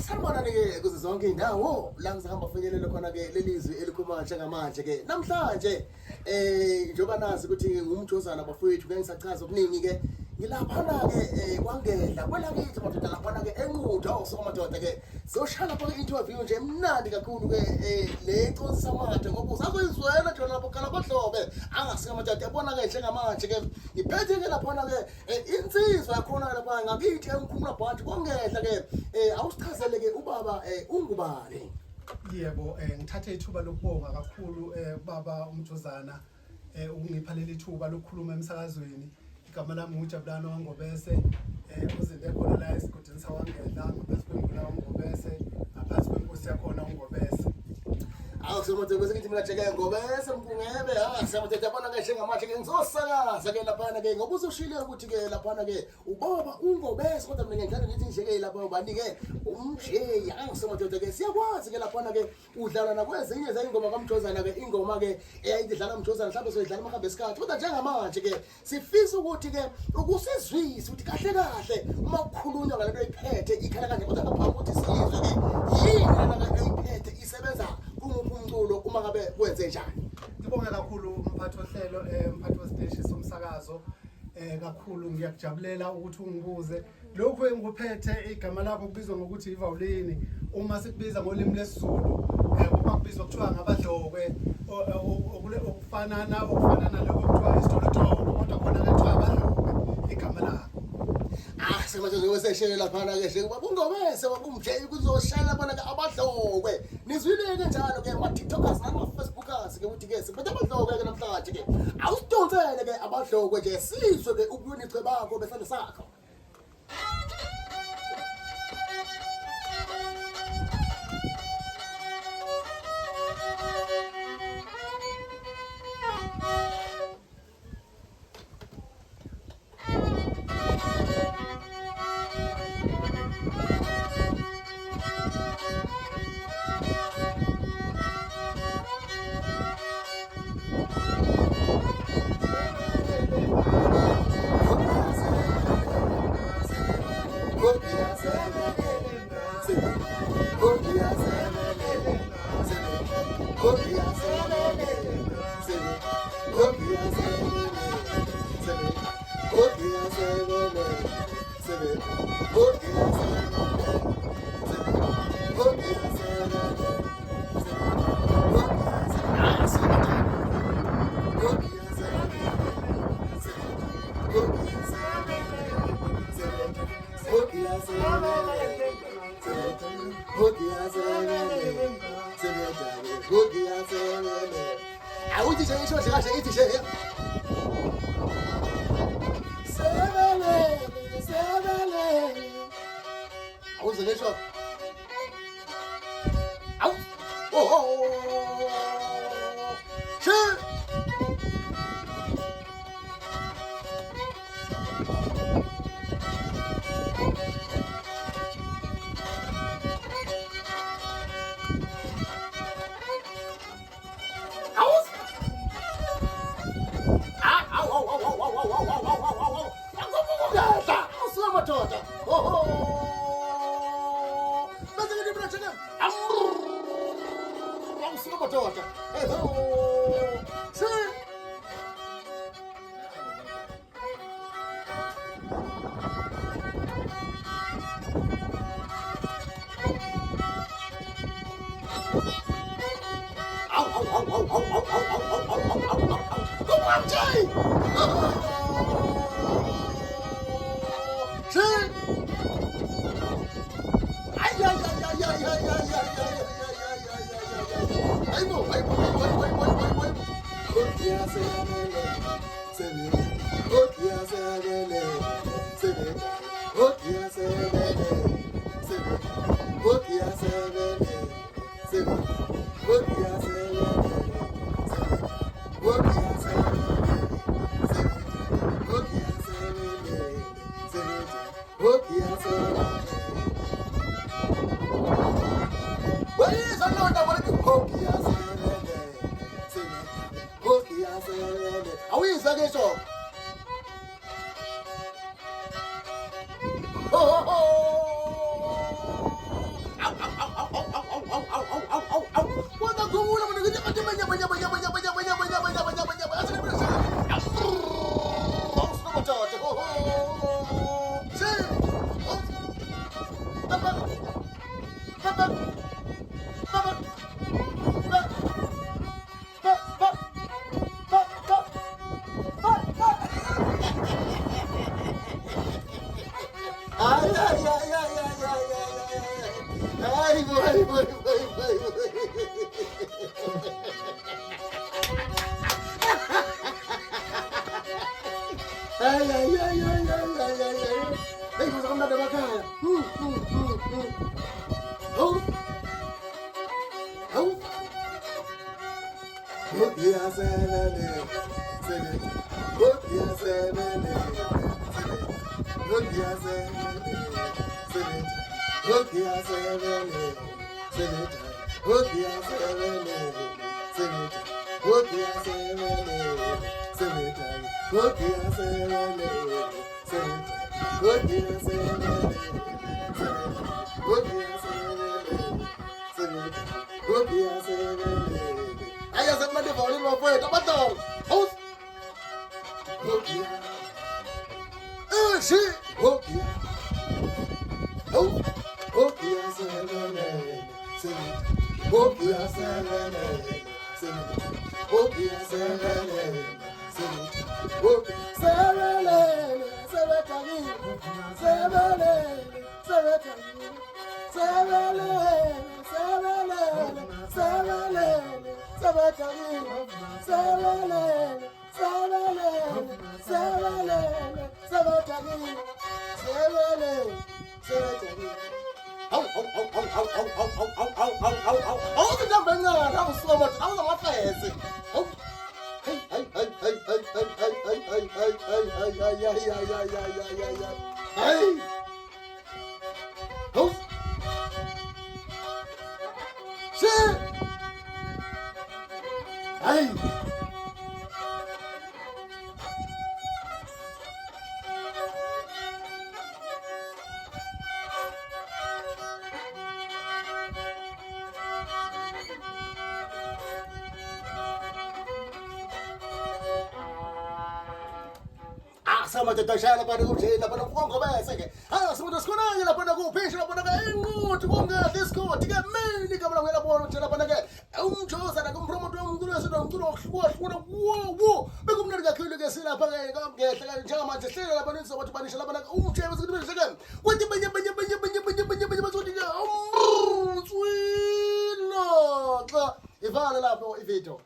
Sanibona-ke kuzo zonke iy'ndawo la ngizahamba finyelele khona-ke lelizwi elikhuluma njengamanje-ke namhlanje njengoba nazi ukuthi ngumjozana bafowethu ke ngisachaza okuningi-ke ngilaphana-ke kwangedla kwelakithi madoda laphana-ke enqutha osoko madoda-ke siyoshaya lapho-ke interview nje mnandi kakhulu-ke neconsisa amathe ngoba usazoyizwela nje lapho khala badlobe angasika madoda yabona-ke njengamanje-ke ngiphethe-ke laphana-ke insizwa yakhona lapha ngakithi emkhumula bhanti kwangedla-ke awusichazele-ke ubaba ungubani? Yebo, ngithathe ithuba lokubonga kakhulu baba umjozana ukungipha leli thuba lokukhuluma emsakazweni. Igama lami nguJabulani Wangobese, uzinde khona la esigodini sawangedla ngaphansi kwembula Wangobese, ngaphansi kwenkosi yakhona uNgobese. Awusomathe kwesikithi mina jeke Ngobese mkungebe siyamathe yabona-ke njengamanje-ke ngizosakaza-ke laphana-ke ngoba uzoshile ukuthi-ke laphana-ke ubaba uNgobese kodwa mina ngithanda ngithi nje-ke lapha ubani-ke umjeyi angisomadoda-ke siyakwazi-ke laphana-ke udlala nakwezinye zey'ngoma kamjozana-ke ingoma-ke eyayidlala mjozana mhlawumbe soyidlala amahambe esikhathi kodwa njengamanje-ke sifisa ukuthi-ke ukusizwise ukuthi kahle kahle uma kukhulunywa ngalento oyiphethe ikhala kanje kodwa ngaphambi ukuthi sizwe-ke yini lana-ke oyiphethe isebenza kumuphi umculo uma ngabe kwenze njani? Ngibonge kakhulu umphathi wohlelo, umphathi wesiteshi somsakazo. Kakhulu ngiyakujabulela ukuthi ungibuze lokho engikuphethe igama lakho kubizwa ngokuthi ivawulini uma sikubiza ngolimi lesizulu kuba kubizwa kuthiwa ngabadlokwe okufana nalokho kuthiwa isitolotolo kodwa khona kuthiwa abadlokwe igama lakho. Semathe ngiyoseshele laphana-ke nje ubaba uNgobese wabumjeyi kuzoshaya laphana-ke abadlokwe nizwile-ke njalo-ke ama-tiktokers nama-facebookers-ke ukuthi-ke siphethe abadlokwe-ke namhlanje-ke awusidonsele-ke abadlokwe nje sizwe-ke ubuyoniche bakho besandla sakho. Ay, ay, ay, ay, ay, ay, ay, ay. Ay, boy, boy, boy, boy, boy. Ay, ay, ay, ay, ay, ay, ay, ay. Ay, kung saan na diba kaya? Oh, oh. Look, yeah, seven, seven. Look, yeah, seven, seven. Look, yeah, seven, seven. Look, yeah, seven, seven. Look, yeah, seven, seven. Look, yeah, seven, seven. Look, yeah, seven, seven. Look, yeah, seven, seven. Look, yeah, seven, seven. Look, yeah, seven. Ayo sama dia boleh mau apa? Tak betul. Aus. Look, yeah. Shit. Look, yeah. Oh, oh, yeah, seven, seven. Oh, yeah, seven, seven. Oh, yeah, seven, seven. Oh, seven, seven, seven, seven, seven, Hey! Sama tetashana para kuchela para kuongo bese ke sama taskona ila para kupisha para engo tukonga disco tiga meni kama ngela bora chela para ke umjoza na kumpromote mnguru sana mnguru kwa wo bekum nariga kile ke sila para ke tala jama tsela para nso watu panisha para umcheza sikitu sege kwati banya mazodi ya swino ivala lapho ivito